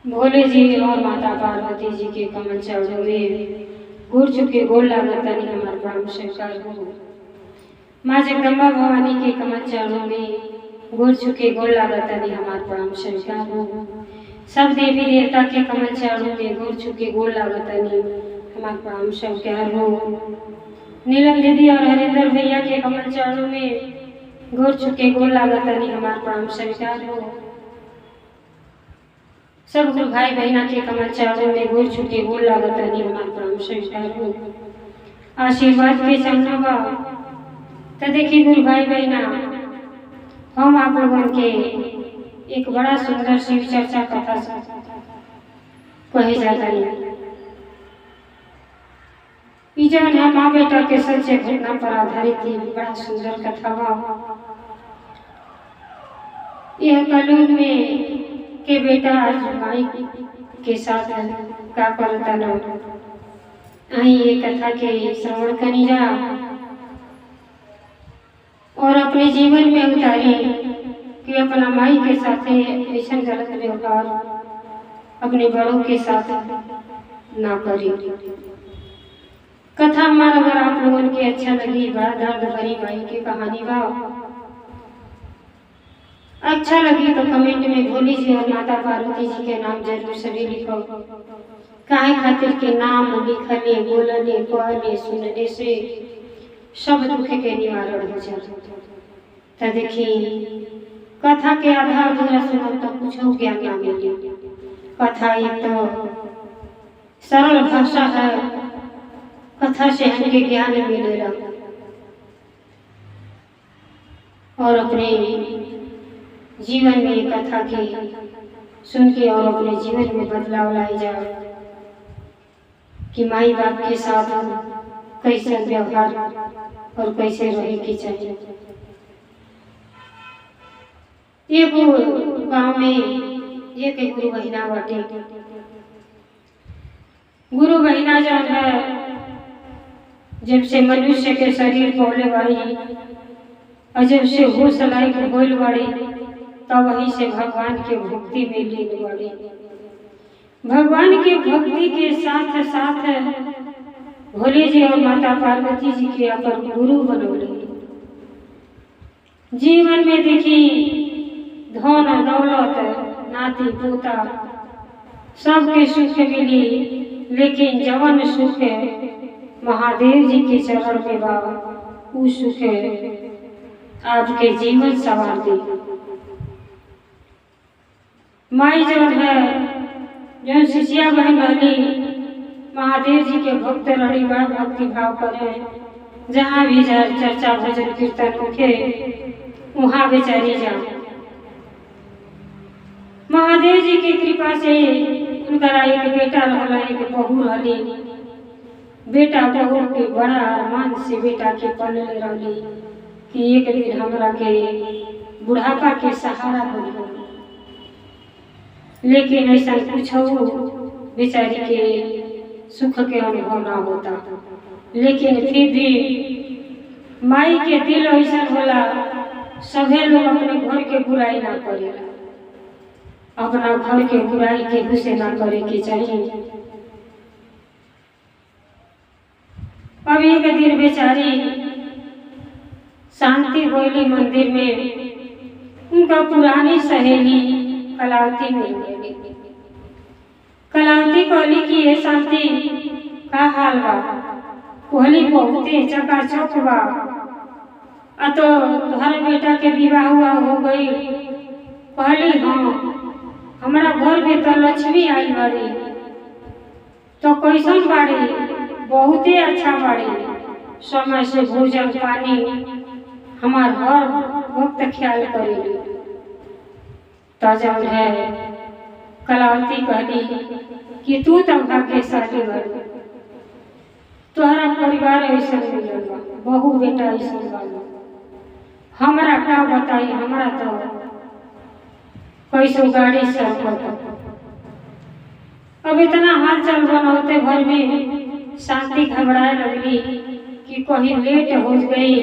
भोले जी और माता पार्वती जी के कमल चरणों में गुर चुके गोल लागतनी हमार प्रणाम स्वीकार हो। माँ जगदम्बा भवानी के कमल चरणों में गुर चुके गोल लागतनी हमार प्रणाम स्वीकार हो। सब देवी देवता के कमल चरणों में गुर चुके गोल लागतनी हमार प्रणाम स्वीकार हो। नीलम दीदी और हरिंदर भैया के कमल चरणों में गुर चुके गोल लागतनी हमार प्रणाम स्वीकार हो। सब गुरु भाई बहना के कमल चरणों में गुर चुके गोल लागतनी हमार प्रणाम स्वीकार हो। आशीर्वाद के चरणवा तो देखिए गुरु भाई बहना, हम आप लोगों के एक बड़ा सुंदर शिव चर्चा कथा कहे जाता है। जौन है माँ बेटा के सच्चे घटना पर आधारित थी, बड़ा सुंदर कथा बा। यह कलयुग में के बेटा आज माई के साथ का करता लो। आई ये कथा के श्रवण करी जा और अपने जीवन में उतारी कि अपना माई के साथ ऐसा गलत व्यवहार अपने बड़ों के साथ ना करी। कथा हमारा अगर आप लोगों के अच्छा लगी, बड़ा दर्द भरी माई की कहानी बा, अच्छा लगी तो कमेंट में भोली जी और माता पार्वती जी के नाम जरूर सभी लिखो। काहे खातिर के नाम लिखने बोलने कहने सुनने से सब दुख के निवारण हो जाता। तो देखिए कथा के आधा अधूरा सुनो तो कुछ ज्ञान ना मिले। कथा एक तो सरल भाषा है, कथा से हमके ज्ञान मिलेगा और अपने जीवन में कथा के सुन के और अपने जीवन में बदलाव लाई जाए कि माई बाप के साथ कैसे व्यवहार और कैसे रहे के चाहिए। एक गांव में एक गुरु बहिना बाटे। गुरु बहिना जो है जब से मनुष्य के शरीर पौले वाली और जब से होश लायक होल वाली तब वहीं से भगवान के भक्ति में लीन वाली। भगवान के भक्ति के साथ साथ भोले जी और माता पार्वती जी के अपन गुरु बनौले। जीवन में देखी धन दौलत नाती पोता सबके सुख मिली, लेकिन जवन सुख महादेव जी के चरण में बा उ सुख आपके जीवन सवार दे। माई जो है जो शिष्या बहन रहली महादेव जी के भक्त रही, बड़ा भक्ति भाव करे। जहाँ भी जा चर्चा भजन कीर्तन होके वहाँ बेचारी जा। महादेव जी की कृपा से उनका एक बेटा रहला, एक बहू रहली। बेटा बहू के बड़ा अरमान से बेटा के पलले रहली कि एक दिन हमरा के बुढ़ापा के सहारा बन। लेकिन ऐसा कुछ बेचारी के सुख के अनुभव ना होता। लेकिन फिर भी माई के दिल ऐसा होला, सभी लोग अपने घर के बुराई ना करेला, अपना घर के बुराई के गुस्से ना करे के चाहिए। अब एक दिन बेचारी शांति होली मंदिर में उनका पुरानी सहेली कलावती मिल गई। कलावती कहली कि ये शांति का हाल बा? कहली बहुते चकाचक बा। तो तुम्हारे बेटा के विवाह हुआ हो गई? कहली हाँ, हमारा घर में तो लक्ष्मी आई बाड़ी। तो कैसन बाड़ी? बहुते अच्छा बाड़ी, समय से भोजन पानी हमार हर वक्त ख्याल करेली। तो जब है कलावती कहली कि तू तो भाग्यशाली बा, तुम्हारा परिवार ऐसा मिलल बा, बहू बेटा ऐसा बा। हमरा का बताई, हमरा तो कैसो गाड़ी सर पड़ता। अब इतना हाल चल बनाते घर में शांति घबराए लगली कि कहीं लेट हो गई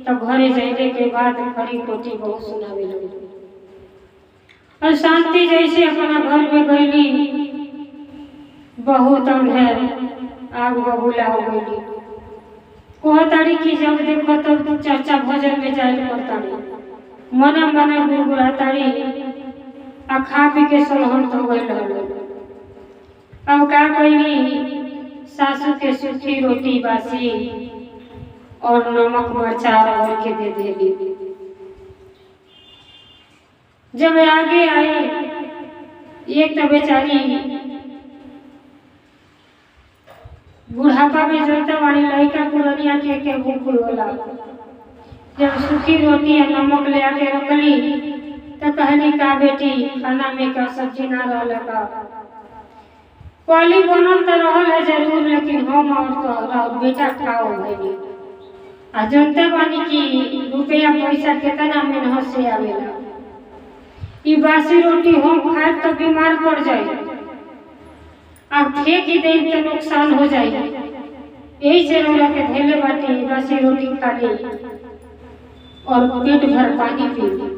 तो घरे जाने के बाद खरी कोटी बहुत सुनावे लगी। और शांति जैसे अपना घर में गईली, बहुत अंधेर आग बबूला हो गई। कहताड़ी कि जब देखो तब चर्चा भजन में जाए करताड़ी, मना मना गुड़गुड़ाताड़ी आ खा पी के सोलहन हो गई। अब का कईली, सासू के सूखी रोटी बासी और नमक मरचा रगड़ के दे देली। जब आगे आई, एक तो बेचारी बुढ़ापा में जनता वाली लड़का पुरनिया के भूख होला। जब सूखी रोटी और नमक ले आके रखली तो कहली का बेटी खाना में का सब्जी ना रहल का। कहली बनल तो रहल है जरूर, लेकिन हम और तो बेटा खाओ भैली। आ जनता वाली की रुपया पैसा कितना मेहनत से आवेला। ई बासी रोटी हम खाए तो बीमार पड़ जाए, अब फेंक ही दे तो नुकसान हो जाए। यही से रोला के धेले बाटी बासी रोटी खा ली और पेट भर पानी पी ली।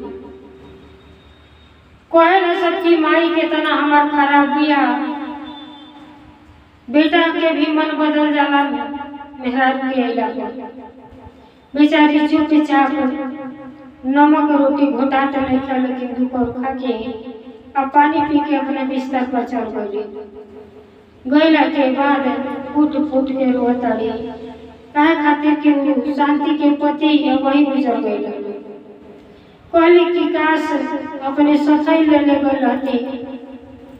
कहे न सबकी माई के तना हमार खराब बिया, बेटा के भी मन बदल जाला मेहरारू के अइला पर। बेचारी चुपचाप नमक रोटी घोटा तो नहीं खा, लेकिन दुपहर खा के अब पानी पी के अपने बिस्तर पर चढ़ गई। गईला के बाद फूट फूट के रोताड़ी, काहे खातिर कि वो शांति के पति है वही गुजर गई। कहली कि काश अपने सफाई ले ले गई रहती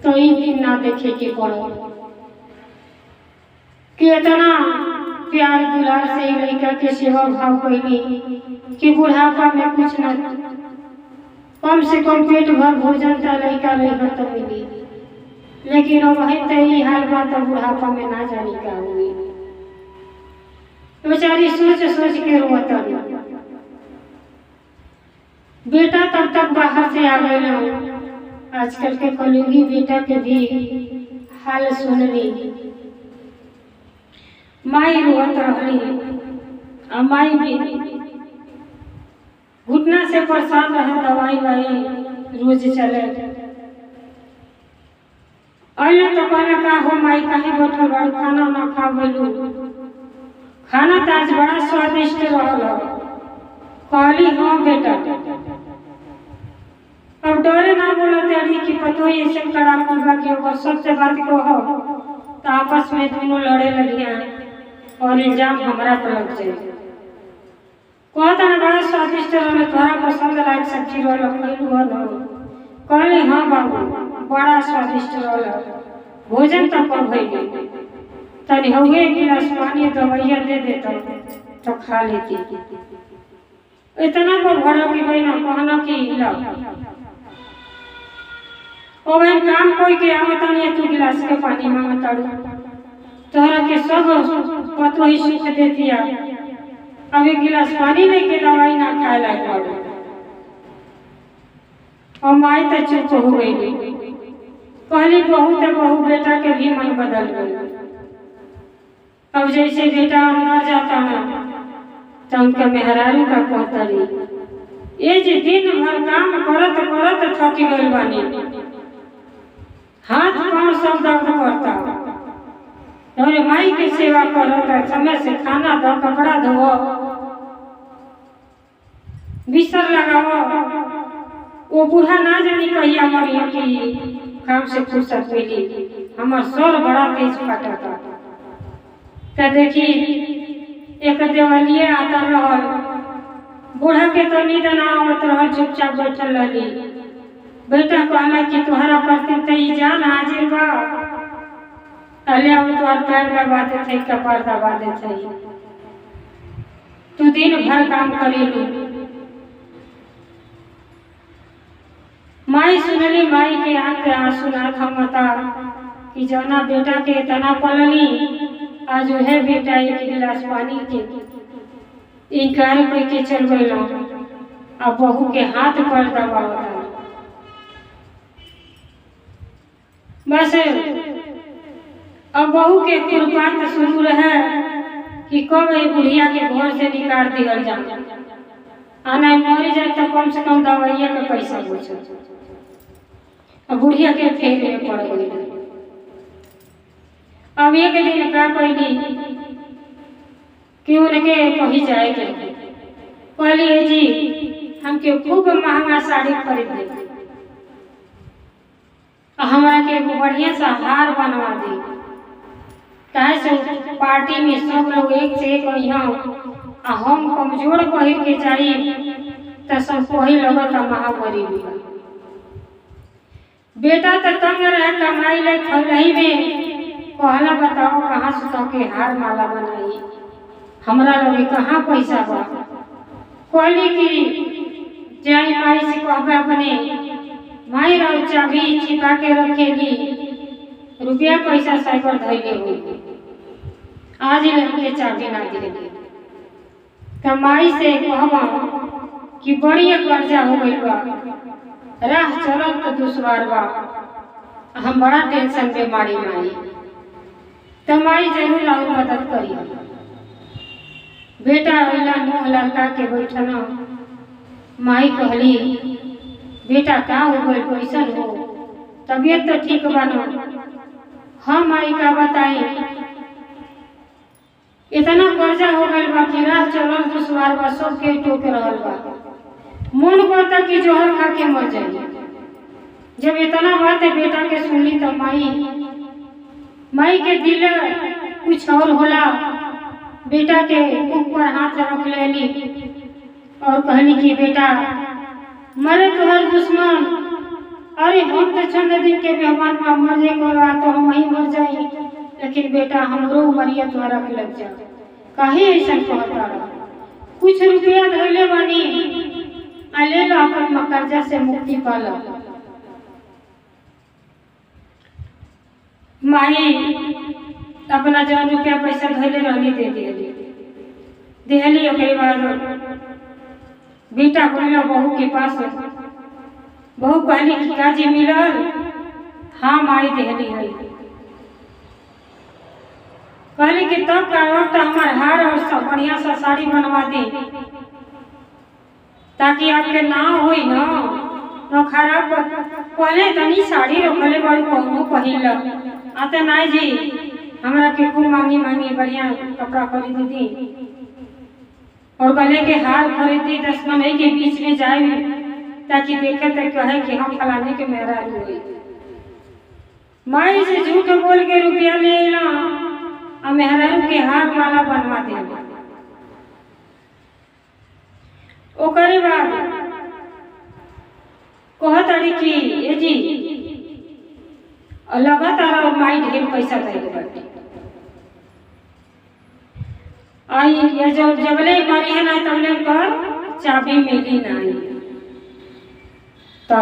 तो ई दिन ना देखे के पड़ो कि इतना प्यार दुलार से लड़का के सेवा भाव कैली कि बुढ़ापा में कुछ न कम से कम पेट भर भोजन तो लड़का लड़का तो मिली। लेकिन अब है तो यही हाल बात, बुढ़ापा में ना जानी क्या हुई। बेचारी सोच सोच के रोता। बेटा तब तक बाहर से आ गए। आजकल के कलयुगी बेटा के भी हाल सुन ली। माई रोत रही, माई भी घुटना से परेशान रहे, दवाई वाई रोज चले। अइले तो कहना का हो माई काहे बैठल बाड़ू, खाना ना खा बोलू। खाना तो आज बड़ा स्वादिष्ट रहल। कहली हाँ बेटा। अब डरे ना बोलते अभी कि पतो ही ऐसे खराब होगा कि अगर सबसे बात को हो तो आपस में दोनों लड़े लगिया और इल्जाम हमारा पर लग जाए। कहता ना बड़ा स्वादिष्ट रहल, तोहरा पसंद लायक सब्जी रहल। कहली हाँ बाबू बड़ा स्वादिष्ट रहल, भोजन तो कम भइल, तनी हुए एक गिलास पानी दवाइया दे देता तो खा लेती। इतना को भरा कि भाई ना कहना कि ला ओ भाई काम कोई के आवता नहीं, तू गिलास के पानी मांगता तोहरा के सब पतो ही सुख देती। अब एक गिलास पानी नहीं के दवाई ना खाए लायक बाबू। और माई तो चुप हो गई। कहली बहू तो बहू बेटा के भी मन बदल गई। अब जैसे बेटा अंदर जाता ना तो उनका मेहरारू का कहता रही, ये जे दिन भर काम करत करत थक गई बानी, हाथ पांव सब दर्द करता। और माई के सेवा करता, समय से खाना दो, कपड़ा धो, बिस्तर लगाओ। वो बूढ़ा ना जानी कहिया मरिया कि काम से फुर्सत मिली। हमार सर बड़ा तेज फटता। तो देखी एक देवलिए आता रहल, बूढ़ा के तो नींद ना आवत रहल, चुपचाप बैठल रही। बेटा कहला कि तोहरा करते तो जान हाजिर बा, अले अब तोहर पैर दबा देते, कपार दबा देते, तू दिन भर काम करेलू। माई सुनली, माई के आंख के आंसू ना थमता कि जौना बेटा के इतना पलनी, आज वह बेटा एक गिलास पानी के इनकार करके चल गई। अब बहू के हाथ पर दबावता। बस अब बहू के कुर्बान शुरू रहे कि कब ये बुढ़िया के घर से निकाल दिया जाए, आना मरी जाए तो कम से कम दवाइया का पैसा बचे। और बुढ़िया के फेर में पड़ गई। अब एक दिन का कहली कि उनके कहीं जाए के कहलिए जी हमके खूब महंगा साड़ी खरीद दे, हमारा के बढ़िया सा हार बनवा दे, काहे से पार्टी में सब लोग एक से एक यहाँ हम कमजोर पहिर के जाई तो सब कोई लगत महागरीबी। बेटा तो तंग रहे कमाई ले खलही में, कहला बताओ कहाँ से तो के हार माला बनाई, हमरा लगे कहाँ पैसा बा। कहली कि जाई माई से कहबा अपने माई रहो चाबी छिपा के रखेली, रुपया पैसा साइबर धैले हो, आज लगे चाबी ना गिरे। कमाई से कहबा कि बड़ी कर्जा हो गई बा, राह चलत तो दुश्वार बा, हम बड़ा टेंशन बीमारी में आई, तो माई जरूर और मदद करी। बेटा अला मुँह लड़का के बैठन, माई कहली बेटा का हो गई कैसन हो, तबीयत तो ठीक बनो। हाँ माई का बताई, इतना कर्जा हो गई बा कि राह चलल दुश्वार बा, सब के टोक रहल बा, मन करता कि जोहर खा के मर जाए। जब इतना बात है बेटा के सुनली तो माई के दिल कुछ और होला। बेटा के ऊपर हाथ रख लेली और कहली कि बेटा मरे तो हर दुश्मन, अरे हम तो चंद दिन के मेहमान में मर जाए तो हम वहीं मर जाए, लेकिन बेटा हमरो उमरिया तोहरा के लग जा, काहे ऐसा कहता रहा। कुछ रुपया धैले बानी, ले लो अपन कर्जा से मुक्ति पाला। माई अपना जौन रुपया पैसा धैले रहली दे दिहली। ओके बाद बेटा बोलो बहू के पास, बहू कहली कि काजी मिलल, हाँ माई देहली है। कहली कि तब का और तो हमार हार और सब बढ़िया सा साड़ी बनवा दी, ताकि आपके ना होई न खराब। पहले तनी साड़ी रखले बड़ी कहूँ पहिल आते ना जी, हमरा के खूब मांगी बढ़िया कपड़ा खरीद दी और गले के हार खरीद दी, 10 महीने के बीच में जाए ताकि देखे तो कहे कि हम फलाने के मेहरान हुए। माई से झूठ बोल के रुपया ले ला और मेहरान के हार माला बनवा दे। ओकरे बाद कहत अड़ी कि ए जी लगातार माई ढेर पैसा दे बाटे, आई ये जब जबले मरी है ना तबले कर चाबी मिली नहीं, तो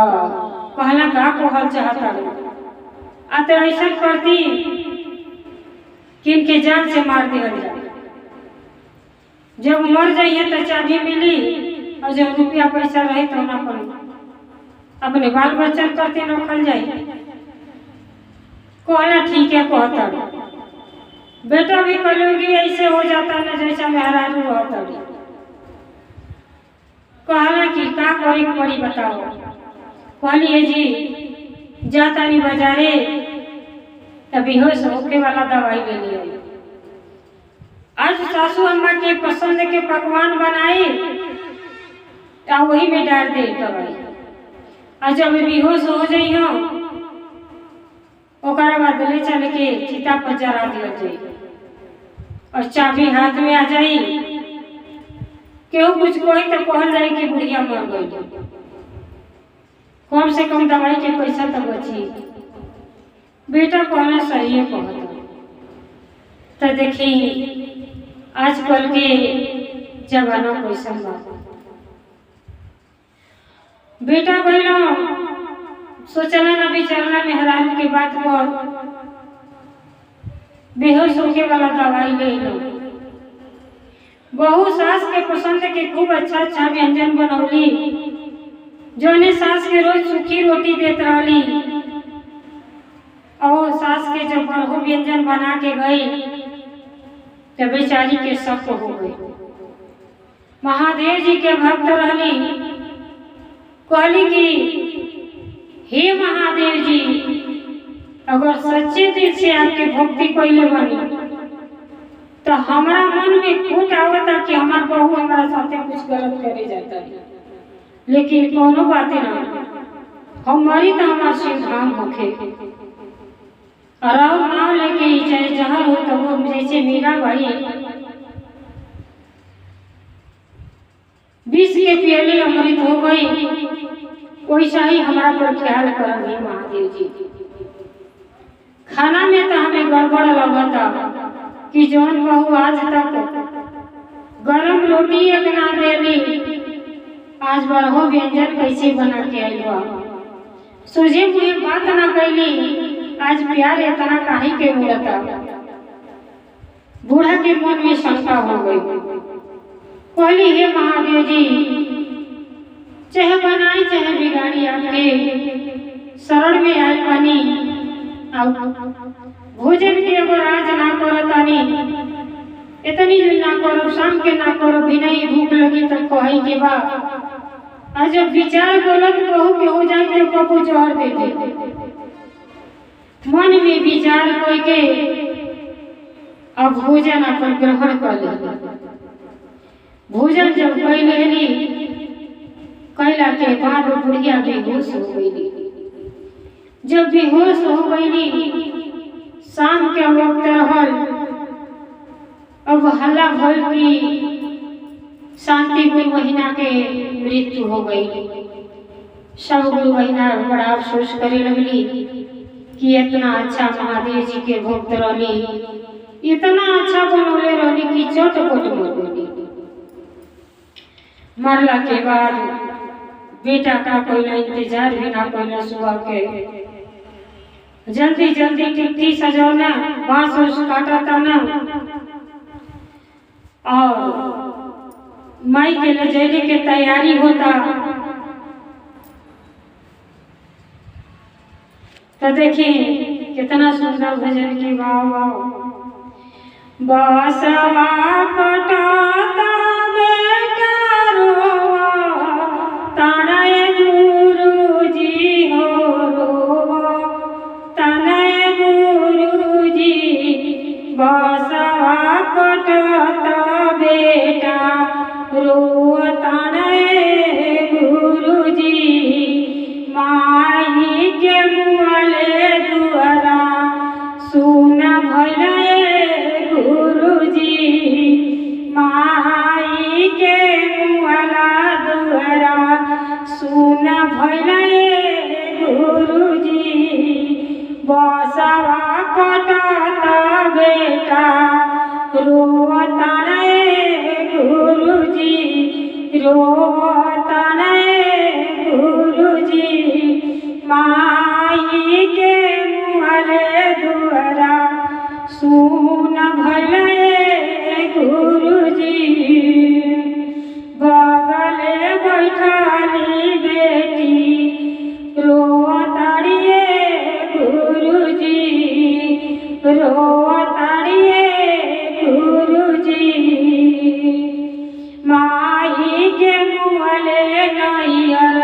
कहला का कहल चाहता आते ऐसा करती कि इनके जान से मार दिया जाए, जब मर जाइए तो चाबी मिली और जब रुपया पैसा रहे तो ना पड़े, अपने बाल बच्चा करते रखल जाए। कहला ठीक है कहता, बेटा भी कलोगी ऐसे हो जाता ना जैसा मेहरारू होता। कहला कि का करे पड़ी बताओ। कहलिए जी जाता नहीं बाजारे तब बेहोश होके वाला दवाई ले लिया। आज सासू अम्मा के पसंद के पकवान बनाए तो वही में डाल दे दवाई, और जब बेहोश हो जाई हो ओकरा बाद ले चल के चिता पर जरा दिया जाए और चाबी हाथ में आ जाई, केहू कुछ कोई तो कहल जाए कि बुढ़िया मर गई, कम से कम दवाई के पैसा तो बची। बेटा कहना सही है कहता। तो देखी आजकल के जमाना कैसन बा। बेटा कहना सोचना ना विचारना मेहरारू के बात पर बेहोश होके वाला दवाई ले लो। बहू सास के पसंद के खूब अच्छा व्यंजन बनौली, जोने सास के रोज सूखी रोटी देत रहली, और सास के जब बड़ो व्यंजन बना के गई तो बेचारी के शक हो गई। महादेव जी के भक्त रहली, कहली कि हे महादेव जी, अगर सच्चे दिल से आपके भक्ति कइले बानी तो हमारा मन में खोट आवता कि हमार बहू हमारा साथे कुछ गलत करे जाता है, लेकिन कोनो बात ना, हमारी तो हमार से धाम होखे और नाव लेके ही चाहे जहाँ हो तो वो जैसे मीरा भाई विष के प्याले अमृत हो गई, वैसा ही हमारा पर ख्याल करेंगे महादेव जी। खाना में तो हमें गड़बड़ लगता कि जौन बहू आज तक गरम रोटी एक ना देली, आज बड़ो व्यंजन कैसे बना के आई बा, सोझे मुझे बात ना कैली, आज प्यार इतना काहे के उड़ता। बूढ़ा के मन में शंका हो गई, कहली हे महादेव जी, चाहे बनाई चाहे बिगाड़ी आपके शरण में आए पानी, भोजन के अगर आज ना करतानी, इतनी दिन ना करो, शाम के ना करो, भी नहीं भूख लगी तो कही के बा, आज जब विचार गलत कहू के हो जाए तो कबू जहर दे दे। मन में विचार कोई के अब भोजन अपन ग्रहण कर ले। भोजन जब कई लेली कैला के बाद बुढ़िया बेहोश हो गई। जब बेहोश हो गई, शाम के वक्त रहल, अब हल्ला भइल की शांति गुरु महीना के मृत्यु हो गई। सब गुरु महीना बड़ा अफसोस करे लगली कि इतना अच्छा महादेव जी के भक्त रहली, इतना अच्छा बनौले रहली कि चोट-पोट मर गई। मरला के बाद बेटा का कोई इंतजार भी ना कोई सुबह के, जल्दी जल्दी टिकटी सजौना, बांस उस काटा ना और माई के ले जाने के तैयारी होता। तो देखिए कितना सुंदर भजन की वाह वाह। बासवा कटाता बेटा रोवा, ताने गुरुजी हो रोवा, ताने गुरुजी। बासवा कटाता बेटा रोवा, ताने गुरुजी। माई के मुआले दुआरा सुन भले गुरुजी, माई के मुआला दुआरा सुन भले गुरुजी। बसवा कटाता बेटा रोता रे गुरुजी, रोता रे गुरुजी। माई के मुआले दुआरा सुन भले गुरुजी। बगले बैठाली बेटी रोताड़िए गुरुजी, रोताड़िए गुरुजी। माई के मुआले नैयर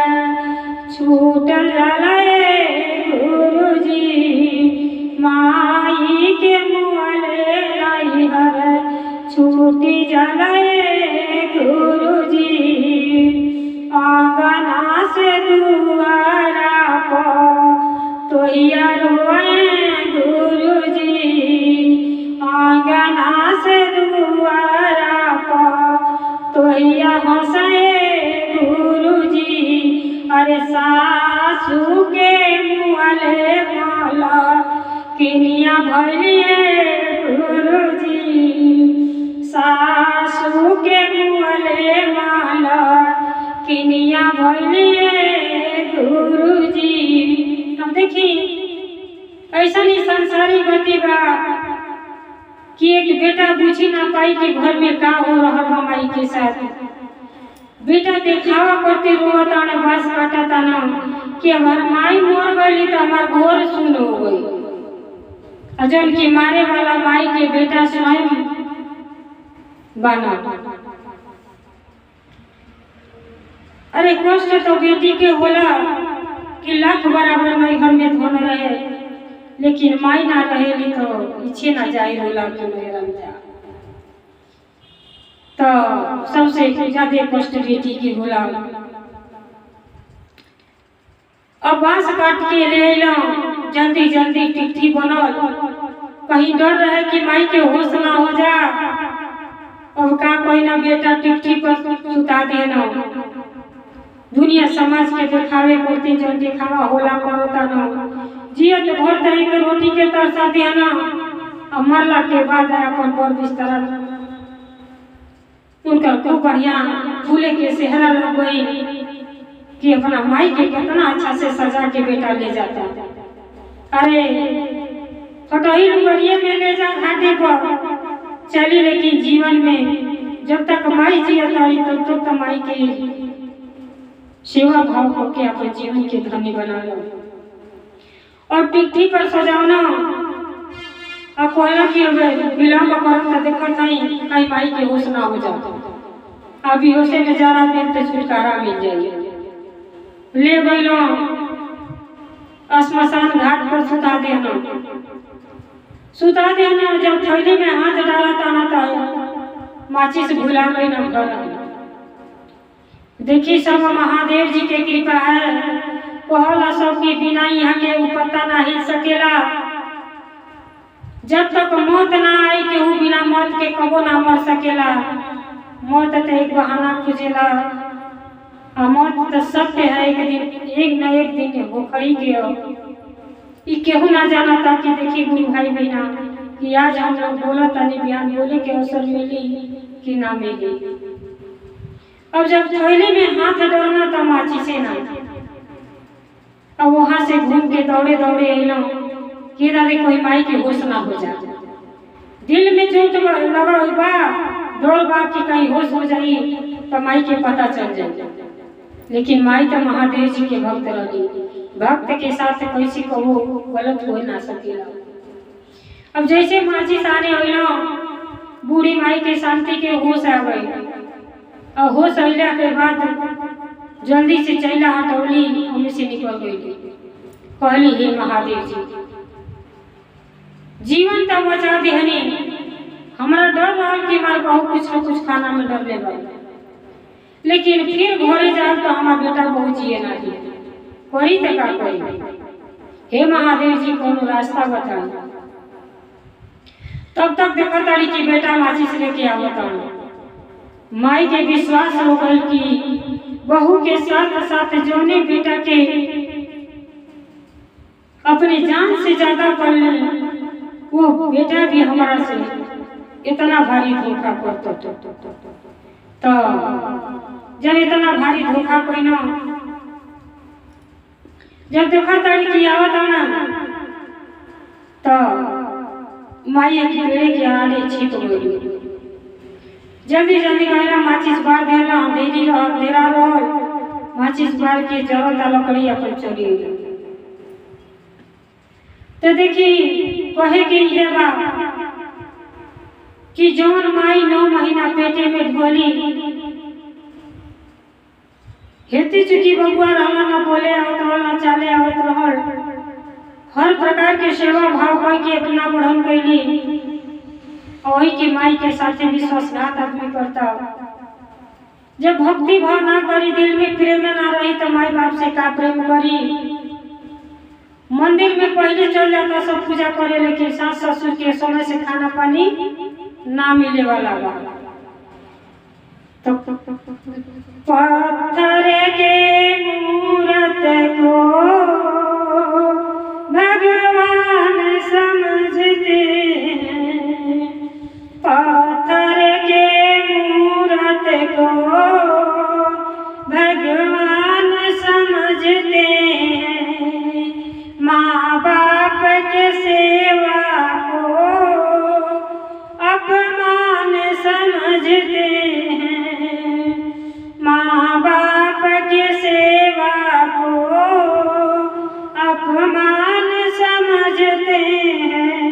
छूटल जाले गुरुजी, माई के मुआले नैयर छूटी जाले गुरुजी। आंगना से दुआरा पर तोहिया रोए गुरुजी, आंगना से दुआरा पर तोहिया हंसे गुरुजी। अरे सासू के मुआले माला किनिया भलिए गुरुजी, सासू के मुआले माला किनिया भलिए गुरुजी। अब देखी ऐसा नहीं संसारी गति बा कि एक बेटा बुझी ना पाई कि घर में का हो रहा बा माई के साथ। बेटा दिखावा करते रोता ना, बस काटता ना कि हमार माई मर गई तो हमार घर सुन हो गई। अजन की मारे वाला माई के बेटा स्वयं बना। अरे कष्ट तो बेटी के होला, कि लाख बराबर माई घर में धन रहे, लेकिन माई ना रहेली तो इच्छे ना जाए रोला के मेरा जा। तो सबसे ज्यादा कष्ट बेटी की होला। अब बांस काट के ले अइला, जल्दी जल्दी टिकटी बनल, कहीं डर रहे कि माई के होश ना हो जा। अब का कोई ना बेटा टिकटी पर सुता देना, दुनिया समाज के दिखावे करते जन दिखावा होला करता न जिया तो भर दही के रोटी के तरसा देना। अब मरला के बाद अपन पर बिस्तरा उनका खूब बढ़िया फूले के सेहरा लग गई कि अपना माई के कितना अच्छा से सजा के बेटा ले जाता। अरे फटोही लुगरिये में ले जा घाटे पर चली, लेकिन जीवन में जब तक माई जिया तारी तब तक माई के सेवा भाव करके अपने जीवन के धन्य बना लो। और टिकटी पर सजावना अब कहला कि विलम्ब करम तो देखत नहीं कहीं माई के होश ना हो जाता। अभी होशे में जरा देर तो छुटकारा मिल जाए। ले गइलो श्मशान घाट पर सुता देना, जब थैली में हाथ डाला ताना तो माचिस भुला गई न घर। देखी सब महादेव जी के कृपा है, कहला सब के बिना यहाँ के पत्ता ना हिल सकेला। जब तक मौत ना आई केहू बिना मौत के कबो ना मर सकेला। मौत तो एक बहाना खोजेला, और मौत तो सत्य है, एक न एक दिन होखई के। केहू ना जाना था कि देखी गुरु भाई बहना कि आज हम लोग बोला तानी बयान बोले के अवसर मिली कि ना मिली। अब जब थैली में हाथ डालना तो माची से ना, अब वहां से घूम के दौड़े दौड़े अइलो कि दादी कोई माई के होश ना हो जा। दिल में चोट लगा बा डोल बा कि कहीं होश हो जाई तो माई के पता चल जाए। लेकिन माई तो महादेव जी के भक्त रही, भक्त के साथ कैसी कहो गलत हो ना सकेला। अब जैसे माची साने अइलो बूढ़ी माई के शांति के होश आ गई, और होश अइला के बाद जल्दी से चैला हटौली हमें से निकल गई। कहली हे महादेव जी जीवन तो बचा देहनी, हमरा डर रहा कि मार बहू कुछ न कुछ खाना में डर ले, लेकिन फिर घरे जाओ तो हमारा बेटा बहु जिए ना दिए, करी तो का करी। हे महादेव जी कोनो रास्ता बताओ। तब तक देखा तारी कि बेटा माचिस लेके आवता। माई के विश्वास हो गई कि बहू के साथ साथ जोने बेटा के अपने जान से ज्यादा कर ले, वो बेटा भी हमारा से इतना भारी धोखा करता। तो जब इतना भारी धोखा कोई ना, जब देखा तारी की आवत ना तो माई के पेड़ के आड़े छिप गई। जल्दी जल्दी महिला माचिस बार देना, अंधेरा रहल, माचिस बार के जरता लकड़ी अपन चली गई। तो देखी कहे के ये बा कि जौन माई 9 महीना पेटे में ढोली, हेती चुकी बबुआ रहला ना बोले आवत रहल ना चाले आवत रहल, हर प्रकार के सेवा भाव कई के अपना बढ़न कैली। वही की माई के साथ विश्वासघात आदमी करता। जब भक्ति भाव ना करी, दिल में प्रेम ना रही तो माई बाप से का प्रेम करी। मंदिर में पहले चल जाता सब पूजा करे, लेकिन सास ससुर के समय से खाना पानी ना मिले वाला बा। तो पत्थर के मूरत को भगवान समझते हैं, पत्थर के मूरत को भगवान समझते हैं, माँ बाप के सेवा को अपमान समझते हैं, माँ बाप के सेवा को अपमान समझते हैं।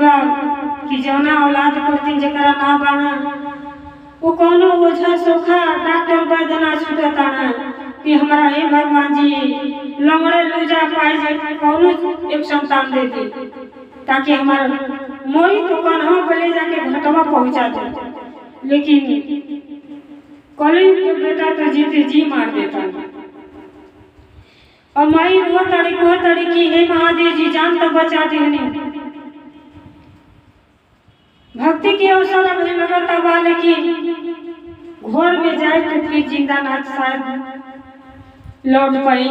बा कि जौना औलाद करती जरा ना बाना वो कोनो ओझा सोखा डॉक्टर वैद्य ना छूटताना कि हमारा हे भगवान जी लंगड़े लूजा पाए जाए कोनो एक संतान दे दी ताकि हमारा मोरी तो कन्हा पे ले जाके घटवा पहुंचा दे। लेकिन कलयुग के बेटा तो जीते जी मार देता। और माई वो तड़ी की हे महादेव जी जान तो बचा देनी। भक्ति के अवसर अभी लगता बा लेकिन घोर में जाए तो फिर जिंदा ना शायद लौट पाई।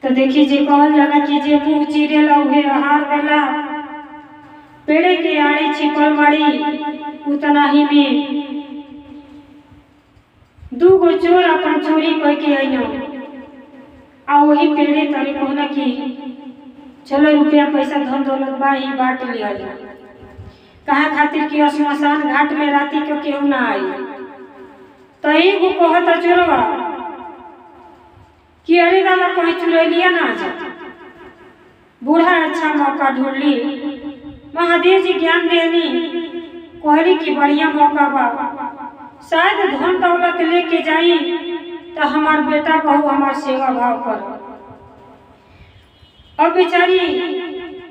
तो देखी जे कहल जाला कि जे मुंह चिरेला उहे आहार देला, पेड़े के आड़ी छिपल मारी उतना ही में दूगो चोर अपन चोरी कह के आइना आ वही पेड़े तरे कहना कि चलो रुपया पैसा धन दौलत बा ही बांट लिया कहा खातिर कि श्मशान घाट में राती के केहू ना आई। तो एगो कहता चोरवा कि अरे दादा कहीं चुरैलिया ना जा। बूढ़ा अच्छा मौका ढूंढ ली, महादेव जी ज्ञान देनी कहली कि बढ़िया मौका बा, शायद धन दौलत लेके जाई तो हमार बेटा बहू हमार सेवा भाव कर। अब बेचारी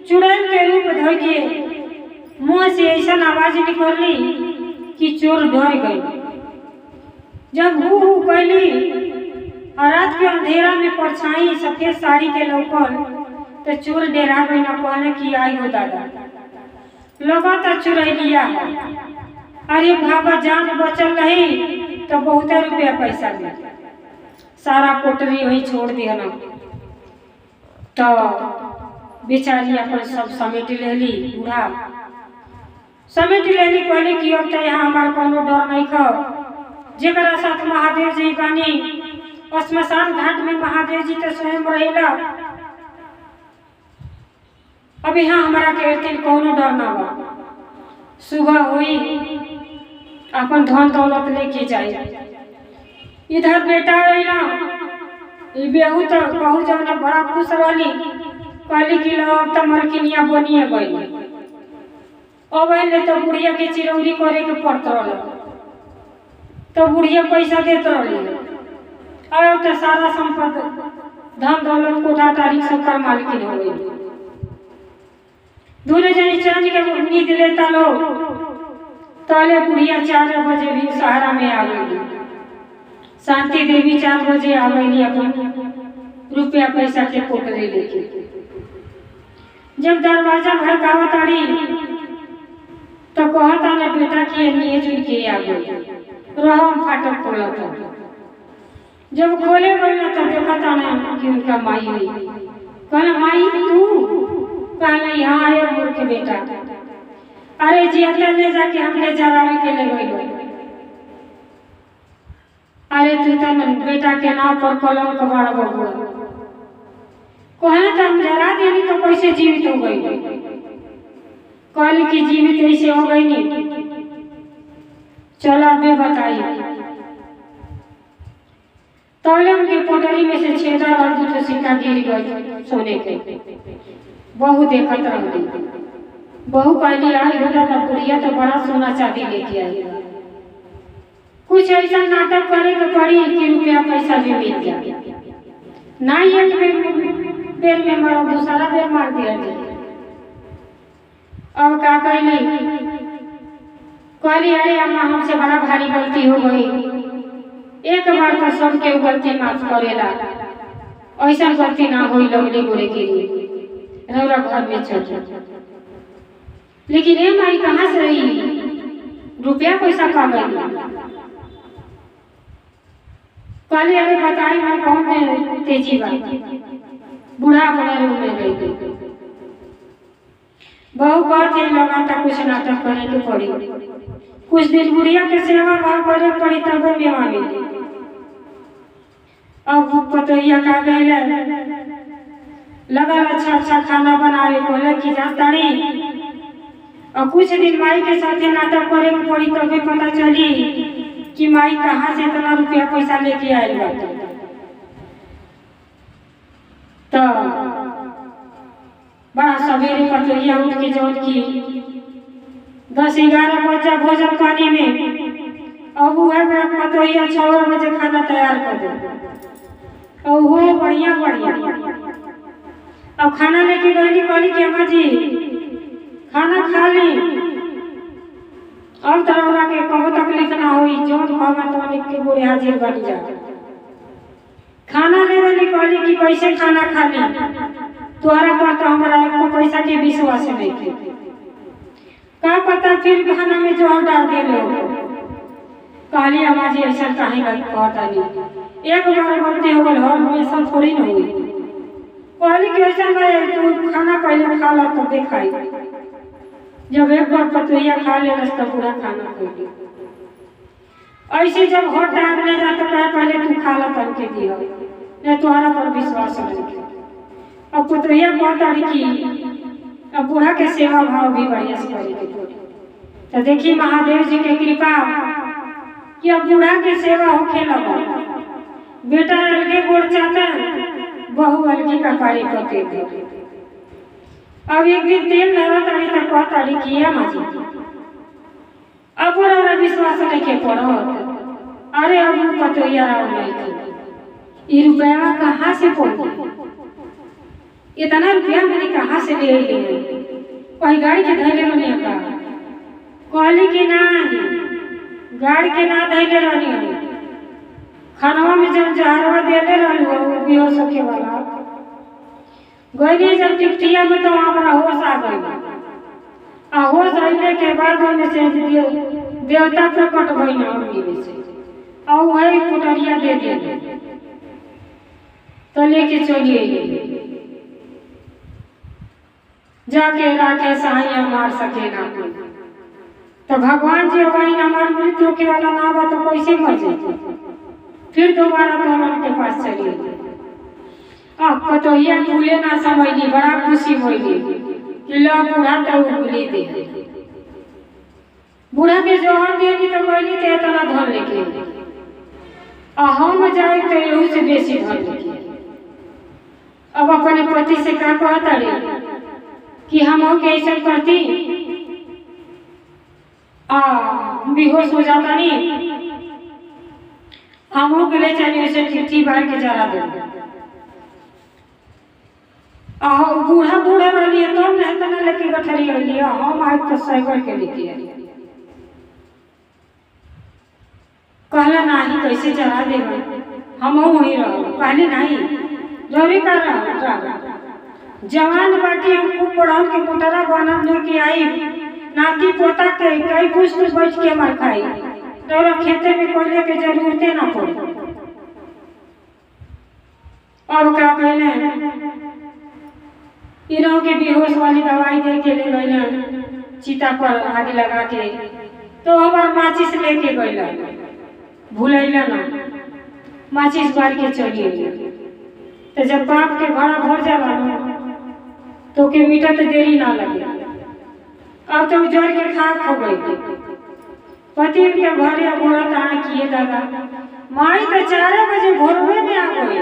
चुड़ैल के रूप धो के मुंह से ऐसा आवाज निकली कि चोर डर गई। जब हु कैली और रात के अंधेरा में परछाई सफेद साड़ी के लौकल तो चोर डेरा गई न कहले कि आई हो दादा लगा तो चुरैलिया है। अरे भागा जान बचल रही तो बहुत रुपया पैसा दे। सारा पोटरी वही छोड़ दिया ना। तो बेचारी अपन सब समेट लेली, बूढ़ा समेट लेली कहली कि अब तो यहाँ हमारा कोनो डर नहीं खा। जेकरा साथ महादेव जी बानी श्मशान घाट में महादेव जी तो स्वयं रहेला। अब यहाँ हमारा के कोनो डर ना बा। सुबह हुई अपन धन दौलत लेके जाए। इधर बेटा आइला बेहू तो कहू जौना बड़ा खुश रहली कहली कि लो अब तो मरकिनिया बनिए गई। अब अले तो बुढ़िया के चिरौरी करे के पड़त रहा तो बुढ़िया पैसा देते रही। अब तो सारा संपत्ति धन दौलत कोठा तारीख सब कर मालकिन हो गई। दोनों जनी चांद के नींद लेता लो ताले बुढ़िया 4 बजे भी सहारा में आ गई। शांति देवी 4 बजे आ गई अपन रुपया पैसा के पोटरी लेके। जब दरवाजा भड़कावत आड़ी तो कहता ना बेटा कि लिए जुड़ के आ गई रहम फाटक खोलता। जब खोले गई तो देखा था ना कि उनका माई हुई। कहना माई तू कहना यहाँ आयो मूर्ख बेटा। अरे जी अंदर ले जाके हमने जरावे के ले गई। अरे तू तो बेटा के नाम पर कलंक बड़ा बबुआ। कहना तो हम जरा देनी तो कैसे जीवित हो गई। कहली कि जीवित ऐसे हो गई नहीं। चलो अभी बताइए। तौले उनके पोटरी में से छेदा और 2 सिक्का गिर गए सोने के। बहू देखत रही। बहू कहली आई होता था बुढ़िया तो बड़ा सोना चांदी लेके आई। कुछ ऐसा नाटक करे तो पड़ी कि रुपया पैसा भी मिल गया। ना एक बेर में मारो दूसरा बेर मार दिया। अब क्या कहली अरे अम्मा हमसे बड़ा भारी गलती हो गई। एक बार तो सबके गलती माफ करेला ऐसा गलती ना हो लौले गोरे के लिए रौरा घर में चल। लेकिन ये माई कहाँ से रही रुपया पैसा का गई। कहली अरे बताई मैं कौन तेजी बा। बूढ़ा बड़ा रूम में गई। बहू कहते लगा था कुछ नाटक करे के पड़ी। कुछ दिन बुढ़िया के सेवा भाव करे पड़ी तब मेवा मिली। अब पतोहिया का गए लगा अच्छा खाना बनावे बोले कि जाताड़ी। और कुछ दिन माई के साथ नाटक करे के पड़ी तब पता चली कि माई कहाँ से इतना रुपया पैसा लेके आयल बा। तो बड़ा सवेरे पतोहिया उठ के जौन की 10-11 बजे भोजन पानी में, अब वह पतोहिया 6 बजे खाना तैयार कर दे और वो बढ़िया अब खाना लेके गई कहली कि अम्मा जी खाना खा ली, अब तरह के कहो तकलीफ ना हुई, जो खावा तो लिख के बुढ़े हाजिर बन जा। खाना ले गई कहली कि कैसे खाना खा ली, तुम्हारा पर तो हमारा एको पैसा के विश्वास नहीं थे, का पता फिर खाना में जोहर डाल दे लोग। कहली अम्मा जी ऐसा काहे कहता नहीं, एक बार गलती हो गई हर हमेशा थोड़ी ना हुई। कहली कि ऐसा तू खाना पहले खा ला तब खाई, जब एक बार पतोहिया खा ले तो पूरा खाना खा। ऐसे जब हर टाइम ले जाता है पहले तू खा ला तब के दिया, नहीं तुम्हारा पर विश्वास नहीं। अब पतोहिया बहुत की अब बूढ़ा के सेवा भाव भी बढ़िया से करेगी। तो देखिए महादेव जी के कृपा कि अब बूढ़ा के सेवा होके लगा, बेटा अलगे गोड़ चाहता बहू अलगी का पारी करते थे। अब एक दिन तेल धरा ताड़ी तक कहताड़ी किया माजी, अब और विश्वास नहीं के पड़ो, अरे अब पतोहिया राव नहीं थी, ये रुपया कहाँ से पहुंचे, इतना रुपया मैंने कहाँ से ले लिए, वही गाड़ी के धैले रहने का कहली कि ना गाड़ी के ना धैले रहनी, खानवा में जब जहरवा देले रहलू वो भी हो सके वाला गई जब टिकटिया में तो हमारा होश आ गई, आ होश आने के बाद हमें से देवता प्रकट भई ना में से और वही पुटरिया दे दे तो लेके चलिए जाके राखे सहाय मार सके ना कोई। तो भगवान जी वही हमार मृत्यु के वाला ना बा तो कैसे मर जाते, फिर दोबारा तो उनके पास चलिए। अब पतोहिया भूले ना समझली, बड़ा खुशी होली कि लो बूढ़ा तो भूले दे, बूढ़ा के जोहर देगी तो कहली ते तना धन लेके हम जाए तो यहू से बेसी धन लेके। अब अपने पति से का कहता रे कि हम कैसे करती बेहोश हो जाता नहीं, हम के ले चलिए उसे चिट्ठी बाहर के जरा दे। बूढ़ा बूढ़ा रही तो नहीं तना लेके गठरी रही, हम आए तो साइकिल के लेके आई, कहला नहीं कैसे जरा दे, हम वहीं रहो, पहले नहीं जरूरी कर रहा जवान बाटी हम खूब पढ़ाओ के मोटरा बना लेके आई, नाती पोता के कई पुष्ट बैठ के मर खाई, तो खेते में कोयले के जरूरते ना पड़े। अब क्या कहले इन्हों के बेहोश वाली दवाई दे के ले गए चिता पर आग लगा के, तो हमार माचिस लेके गए भूलैला ना, माचिस बार के चलिए। तो जब बाप के घड़ा भर जाला तो के मीठा तो देरी ना लगे, अब तो जोर के खाक हो गई। पति के घरे घोड़ा ताना किए दादा माई तो 4 बजे भोरवे में आ गई,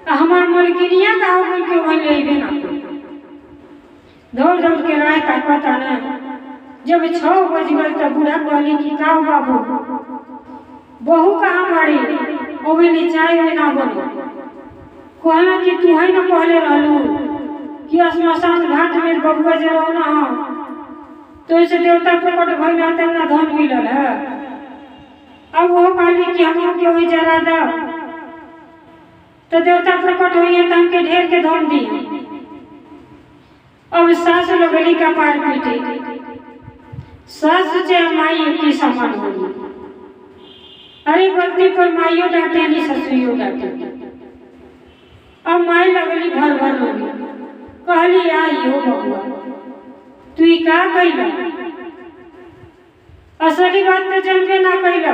हमार मलकिनिया का हो गई के वही ले ना दौड़ दौड़ के राय का पता ना। जब 6 बज गए तो बूढ़ा कहली कि का बाबू बहू कहाँ बाड़ी, वो भी चाय में ना बनो, कहना कि तू है ना पहले रहलू कि श्मशान घाट में बबुआ जरो ना, तो इसे देवता प्रकट भइल ना धन मिलल है। अब वो कहली कि हम के वही जरा दा, तो देवता प्रकट हुई तो हमके ढेर के धन दी। अब सास लगली का पार पीटे, सास जे माई की समान होगी, अरे गलती पर माइयो डांटे नी ससुरियो डांटे। अब माई लगली भर भर होगी, कहली आई हो बबुआ तू ही का कैला, असली बात तो जनबे ना कैला।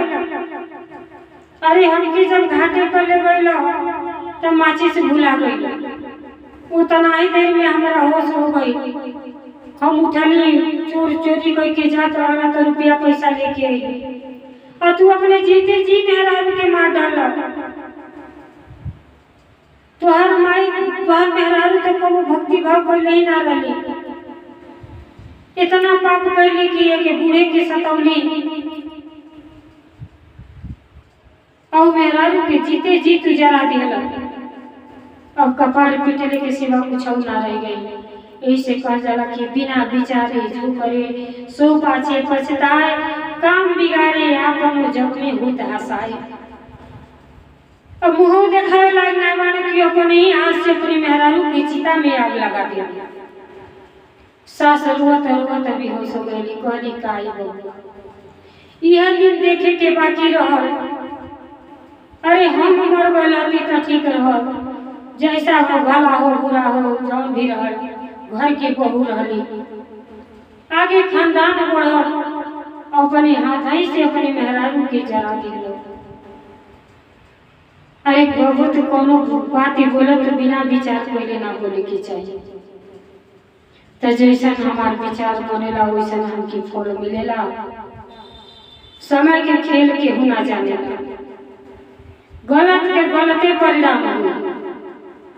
अरे हमके जब घाटे पर ले गईला तब माचिस भुला गई, उतना ही देर में हमारा होश हो गई, हम उठनी चोर चोरी करके जात रहना तो रुपया पैसा लेके आई, और तू अपने जीते जी मेहरारू के मार डाला। तोहर माई तोहर मेहरारू तो कबो भक्ति भाव कैले ही ना रही, इतना पाप कैली कि एक बूढ़े के सतौली और मेहरारू के जीते जी तू जरा दिहला। अब कपार पीटले के सिवा कुछ ना रह गई। ऐसे कह जाला कि बिना विचारे जो करे सो पाछे पछताए, काम बिगाड़े आपन जग में होत हसाए। अब मुँह देखाए लगना माने कि अपने ही हाथ से अपनी मेहरारू की चिता में आग लगा दिया। सास रुवत रुवत अभी हो सो गई, कहली काई बबुआ यह दिन देखे के बाकी रहल। अरे हम मर गलती तो ठीक रहल, जैसा हो भला हो बुरा हो जौन भी रहल, घर के बहू रहली, आगे खानदान बढ़ल, अपने हाथ ही से अपने मेहरारू के जरा दिलो। अरे बबू तो कोनो बात बोलत तो बिना विचार कोई ना बोले के चाहिए। तो जैसा हमार विचार बनेला वैसा हमके फल मिलेला। समय के खेल के होना जानेला, गलत के गलते परिणाम हुआ।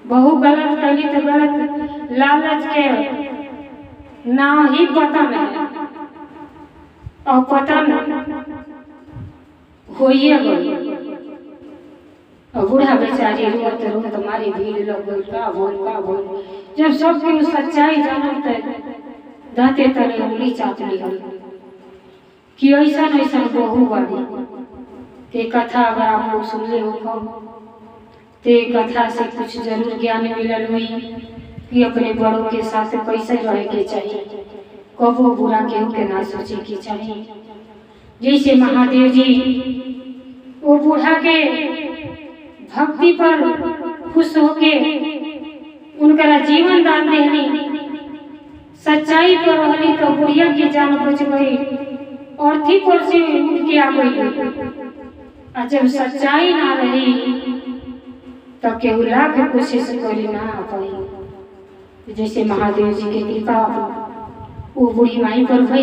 बहु गलत कही तो गलत, लालच के ना ही पतन है और पतन होइए गई। और बूढ़ा बेचारी रोत रोत मारी भीड़ लग गई, का बोल जब सबके सच्चाई जानत दाते तले उंगली चाट ली कि ऐसा ऐसा बहू वाली। ते कथा अगर आप लोग सुन ले हो ते कथा से कुछ जरूर ज्ञान मिलल हुई कि अपने बड़ों के साथ कैसे रहे के चाहिए, कबो बुरा केहू के ना सोचे के चाहिए। जैसे महादेव जी वो बूढ़ा के भक्ति पर खुश होके उनका जीवन दान देनी, सच्चाई पर रहली तो बुढ़िया की जान बच गई और थी पर से उठ के आ गई। और जब सच्चाई ना रही तो केहू लाख कोशिश करी ना आ पाई। जैसे महादेव जी के कृपा वो बूढ़ी माई पर भई,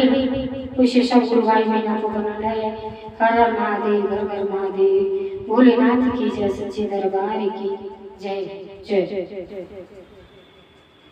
वैसे सब गुरु भाई महीना को बनल है। हर हर महादेव, घर घर महादेव, भोलेनाथ की जय, सच्चे दरबार की जय जय।